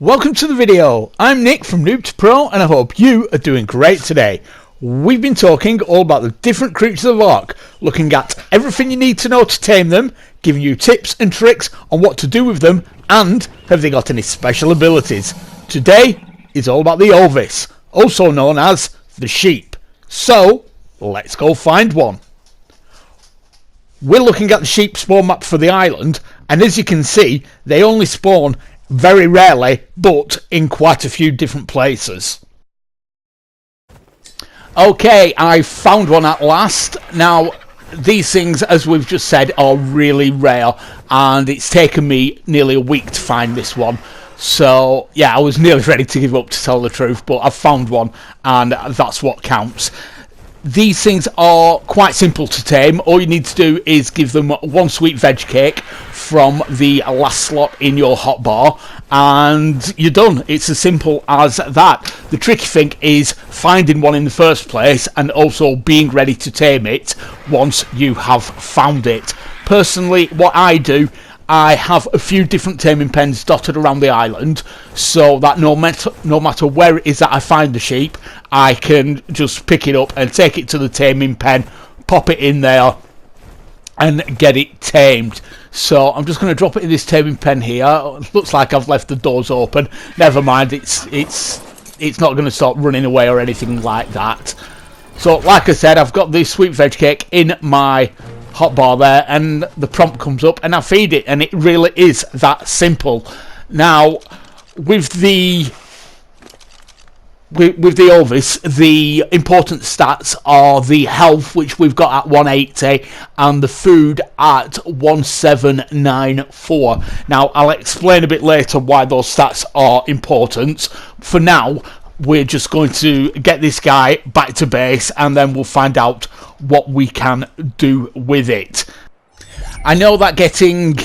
Welcome to the video. I'm Nick from Noob to Pro and I hope you are doing great today. We've been talking all about the different creatures of Ark, looking at everything you need to know to tame them, giving you tips and tricks on what to do with them, and have they got any special abilities. Today is all about the Ovis, also known as the sheep. So let's go find one. We're looking at the sheep spawn map for the island, and as you can see, they only spawn very rarely, but in quite a few different places. Okay, I found one at last. Now, these things, as we've just said, are really rare, and it's taken me nearly a week to find this one. So, yeah, I was nearly ready to give up, to tell the truth, but I found one, and that's what counts. These things are quite simple to tame. All you need to do is give them one sweet veg cake from the last slot in your hotbar, and you're done. It's as simple as that. The tricky thing is finding one in the first place and also being ready to tame it once you have found it. Personally, what I do, I have a few different taming pens dotted around the island, so that no matter where it is that I find the sheep, I can just pick it up and take it to the taming pen, pop it in there, and get it tamed. So I'm just going to drop it in this taming pen here. Looks like I've left the doors open. Never mind, it's not going to start running away or anything like that. So, like I said, I've got this sweet veg cake in my hotbar there, and the prompt comes up and I feed it, and it really is that simple. Now, with the Ovis, the important stats are the health, which we've got at 180, and the food at 1794. Now, I'll explain a bit later why those stats are important. For now, we're just going to get this guy back to base, and then we'll find out what we can do with it. I know that getting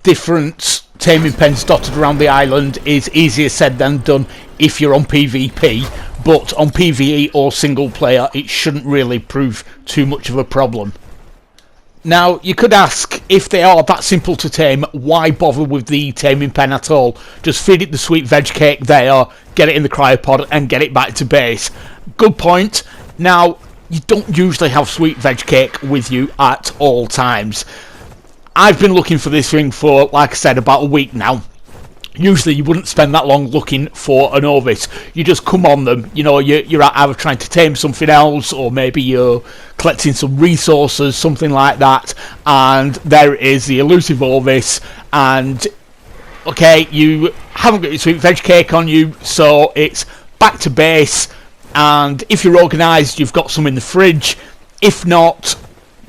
different taming pens dotted around the island is easier said than done if you're on PvP, but on PvE or single player it shouldn't really prove too much of a problem. Now, you could ask, if they are that simple to tame, why bother with the taming pen at all? Just feed it the sweet veg cake there, get it in the cryopod, and get it back to base. Good point. Now, you don't usually have sweet veg cake with you at all times. I've been looking for this thing for, like I said, about a week now. Usually you wouldn't spend that long looking for an Ovis. You just come on them. You know, you're either trying to tame something else, or maybe you're collecting some resources, something like that, and there it is, the elusive Ovis, and okay, you haven't got your sweet veg cake on you, so it's back to base, and if you're organised, you've got some in the fridge. If not,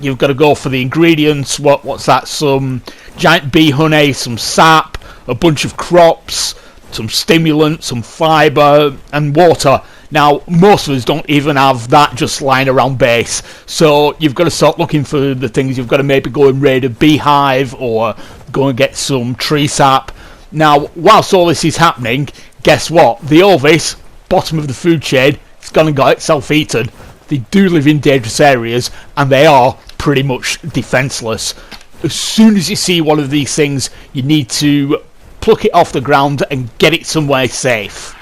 you've got to go for the ingredients. What's that? Some giant bee honey, some sap, a bunch of crops, some stimulant, some fibre, and water. Now, most of us don't even have that just lying around base, so you've got to start looking for the things. You've got to maybe go and raid a beehive or go and get some tree sap. Now, whilst all this is happening, guess what? The Ovis, bottom of the food chain, it's gone and got itself eaten. They do live in dangerous areas, and they are pretty much defenceless. As soon as you see one of these things, you need to pluck it off the ground and get it somewhere safe.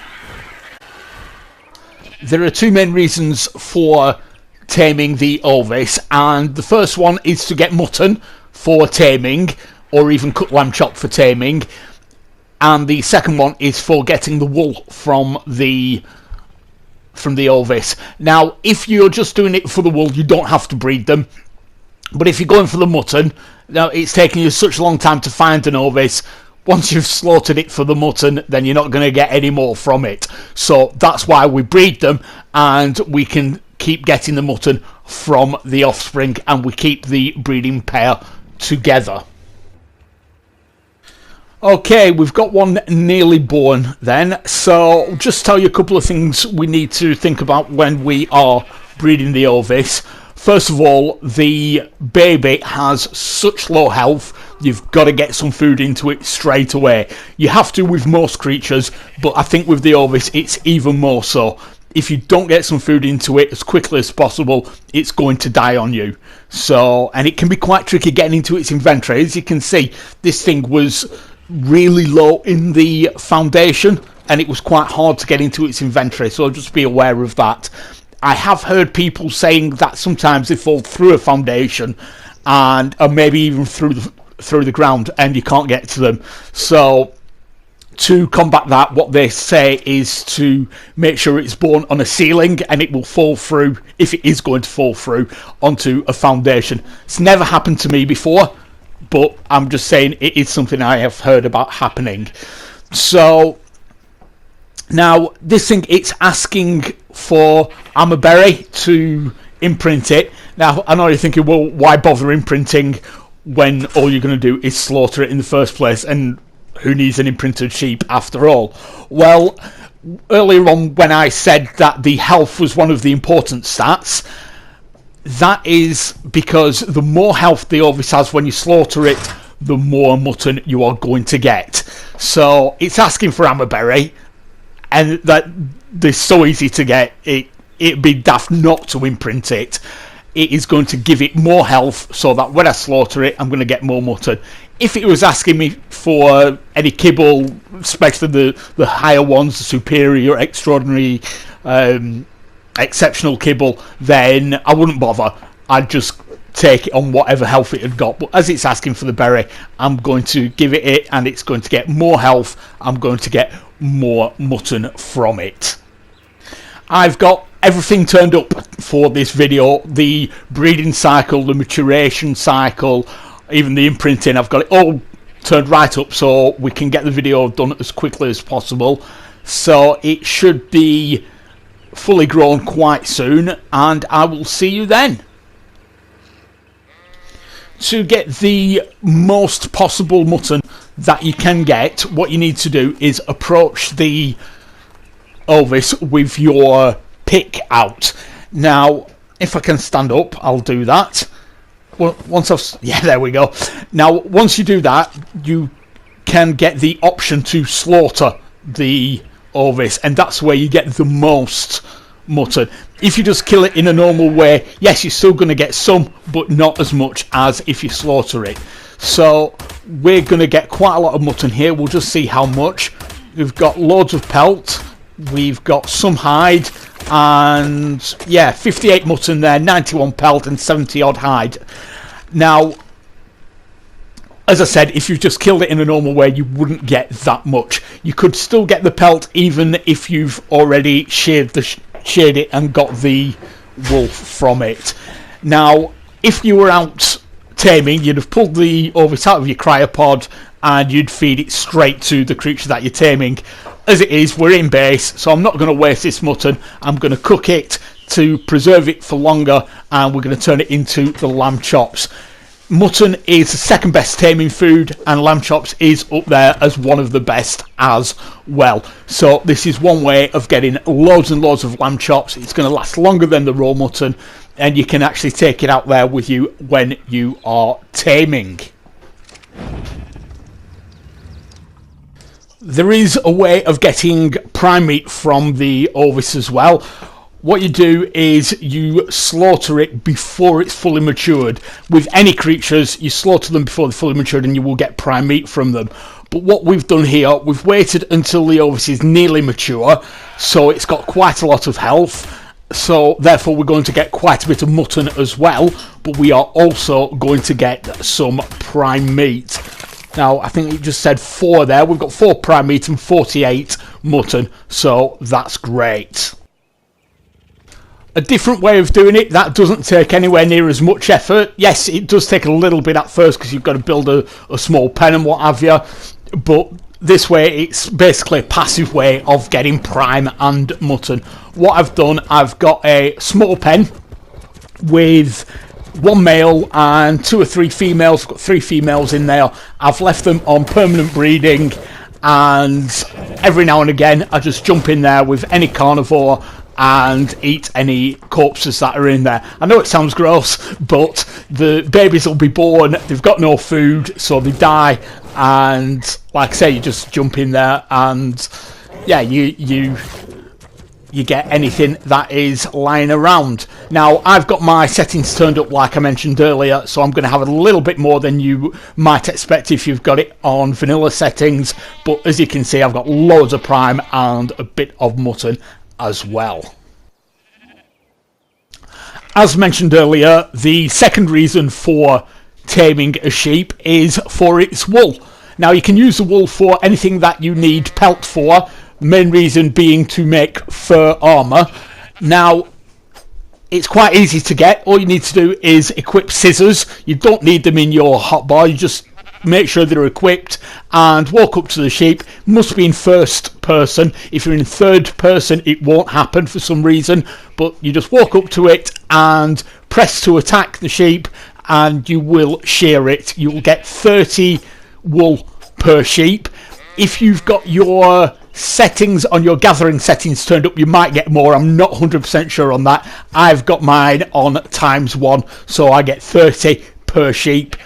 There are two main reasons for taming the Ovis, and the first one is to get mutton for taming, or even cut lamb chop for taming, and the second one is for getting the wool from the Ovis. Now, if you're just doing it for the wool, you don't have to breed them, but if you're going for the mutton, now it's taking you such a long time to find an Ovis. Once you've slaughtered it for the mutton, then you're not going to get any more from it. So that's why we breed them, and we can keep getting the mutton from the offspring, and we keep the breeding pair together. Okay, we've got one nearly born then, so just tell you a couple of things we need to think about when we are breeding the Ovis. First of all, the baby has such low health, you've got to get some food into it straight away. You have to with most creatures, but I think with the Ovis it's even more so. If you don't get some food into it as quickly as possible, it's going to die on you. So, and it can be quite tricky getting into its inventory. As you can see, this thing was really low in the foundation, and it was quite hard to get into its inventory, so just be aware of that. I have heard people saying that sometimes they fall through a foundation and maybe even through the ground, and you can't get to them. So to combat that, what they say is to make sure it's born on a ceiling, and it will fall through, if it is going to fall through, onto a foundation. It's never happened to me before, but I'm just saying it is something I have heard about happening. So now this thing, it's asking for Amaberry to imprint it. Now I know you're thinking, well, why bother imprinting when all you're going to do is slaughter it in the first place, and who needs an imprinted sheep after all? Well, earlier on when I said that the health was one of the important stats, that is because the more health the Ovis has when you slaughter it, the more mutton you are going to get. So it's asking for Amaberry, and that they're so easy to get, it'd be daft not to imprint it. It is going to give it more health, so that when I slaughter it, I'm going to get more mutton. If it was asking me for any kibble, especially the higher ones, the superior, extraordinary, exceptional kibble, then I wouldn't bother. I'd just take it on whatever health it had got. But as it's asking for the berry, I'm going to give it, and it's going to get more health. I'm going to get more mutton from it. I've got everything turned up for this video: the breeding cycle, the maturation cycle, even the imprinting. I've got it all turned right up so we can get the video done as quickly as possible. So it should be fully grown quite soon, and I will see you then. To get the most possible mutton that you can get, what you need to do is approach the Ovis with your pick out. Now, if I can stand up, I'll do that. Well, yeah, there we go. Now, once you do that, you can get the option to slaughter the Ovis, and that's where you get the most mutton. If you just kill it in a normal way, yes, you're still going to get some, but not as much as if you slaughter it. So we're going to get quite a lot of mutton here. We'll just see how much. We've got loads of pelt, we've got some hide, and yeah, 58 mutton there, 91 pelt and 70 odd hide. Now, as I said, if you just killed it in a normal way, you wouldn't get that much. You could still get the pelt even if you've already sheared it and got the wool from it. Now, if you were out taming, you'd have pulled the Ovis out of your cryopod and you'd feed it straight to the creature that you're taming. As it is, we're in base, so I'm not going to waste this mutton. I'm going to cook it to preserve it for longer, and we're going to turn it into the lamb chops. Mutton is the second best taming food, and lamb chops is up there as one of the best as well. So this is one way of getting loads and loads of lamb chops. It's going to last longer than the raw mutton, and you can actually take it out there with you when you are taming. There is a way of getting prime meat from the Ovis as well. What you do is you slaughter it before it's fully matured. With any creatures, you slaughter them before they're fully matured and you will get prime meat from them. But what we've done here, we've waited until the Ovis is nearly mature, so it's got quite a lot of health. So therefore we're going to get quite a bit of mutton as well, but we are also going to get some prime meat. Now, I think it just said 4 there. We've got 4 prime meat and 48 mutton, so that's great. A different way of doing it that doesn't take anywhere near as much effort. Yes, it does take a little bit at first because you've got to build a small pen and what have you, but this way it's basically a passive way of getting prime and mutton. What I've done, I've got a small pen with 1 male and 2 or 3 females. I've got 3 females in there. I've left them on permanent breeding, and every now and again I just jump in there with any carnivore and eat any corpses that are in there. I know it sounds gross, but the babies will be born, they've got no food, so they die, and like I say, you just jump in there and yeah, you get anything that is lying around. Now, I've got my settings turned up like I mentioned earlier, so I'm going to have a little bit more than you might expect if you've got it on vanilla settings, but as you can see, I've got loads of prime and a bit of mutton as well. As mentioned earlier, the second reason for taming a sheep is for its wool. Now, you can use the wool for anything that you need pelt for, main reason being to make fur armour. Now, it's quite easy to get. All you need to do is equip scissors. You don't need them in your hotbar. You just make sure they're equipped and walk up to the sheep. Must be in first person. If you're in third person, it won't happen for some reason. But you just walk up to it and press to attack the sheep, and you will shear it. You'll get 30 wool per sheep. If you've got your settings on your gathering settings turned up, you might get more. I'm not 100% sure on that. I've got mine on ×1, so I get 30 per sheep,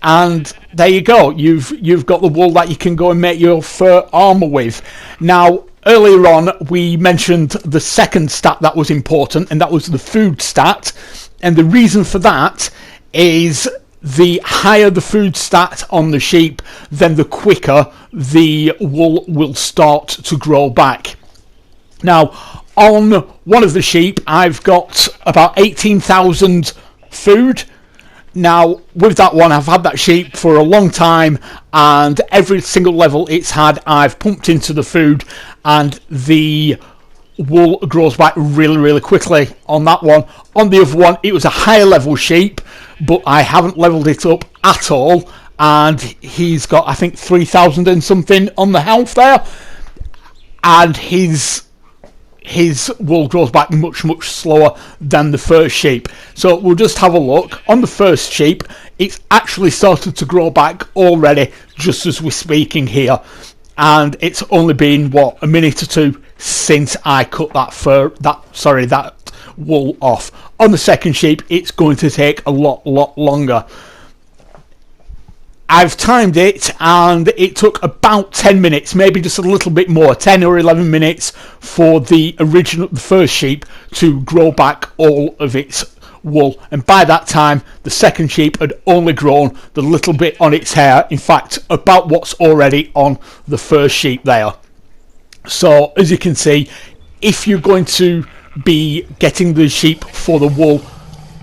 and there you go. You've got the wool that you can go and make your fur armor with. Now, earlier on we mentioned the second stat that was important, and that was the food stat, and the reason for that is the higher the food stat on the sheep, then the quicker the wool will start to grow back. Now, on one of the sheep, I've got about 18,000 food. Now, with that one, I've had that sheep for a long time, and every single level it's had, I've pumped into the food, and the wool grows back really quickly on that one. On the other one, it was a higher level sheep, but I haven't leveled it up at all, and he's got, I think, 3,000 and something on the health there, and his wool grows back much slower than the first sheep. So we'll just have a look. On the first sheep, it's actually started to grow back already, just as we're speaking here, and it's only been, what, a minute or two since I cut that wool off. On the second sheep, it's going to take a lot longer. I've timed it, and it took about 10 minutes, maybe just a little bit more, 10 or 11 minutes for the first sheep to grow back all of its wool, and by that time the second sheep had only grown the little bit on its hair, in fact about what's already on the first sheep there. So as you can see, if you're going to be getting the sheep for the wool,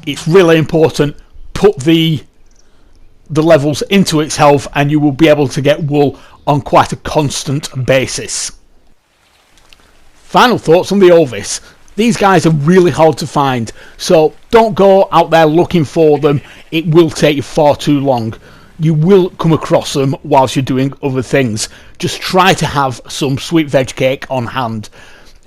it's really important, put the levels into its health, and you will be able to get wool on quite a constant basis. Final thoughts on the Ovis. These guys are really hard to find, so don't go out there looking for them. It will take you far too long. You will come across them whilst you're doing other things. Just try to have some sweet veg cake on hand.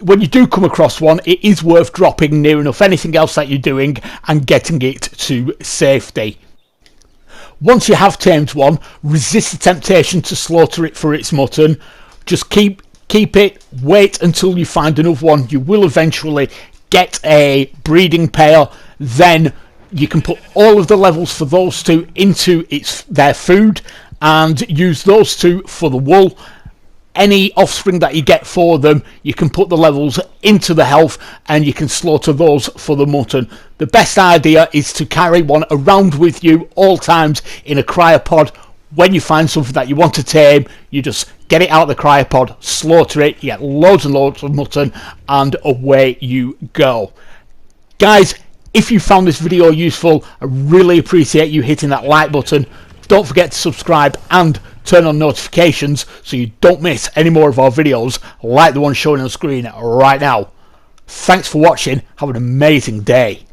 When you do come across one, it is worth dropping near enough anything else that you're doing and getting it to safety. Once you have tamed one, resist the temptation to slaughter it for its mutton. Just keep it, wait until you find another one. You will eventually get a breeding pair, then you can put all of the levels for those two into their food and use those two for the wool. Any offspring that you get for them, you can put the levels into the health, and you can slaughter those for the mutton. The best idea is to carry one around with you all times in a cryopod. When you find something that you want to tame, you just get it out of the cryopod, slaughter it, you get loads and loads of mutton, and away you go. Guys, if you found this video useful, I really appreciate you hitting that like button. Don't forget to subscribe and turn on notifications so you don't miss any more of our videos like the one showing on the screen right now. Thanks for watching. Have an amazing day.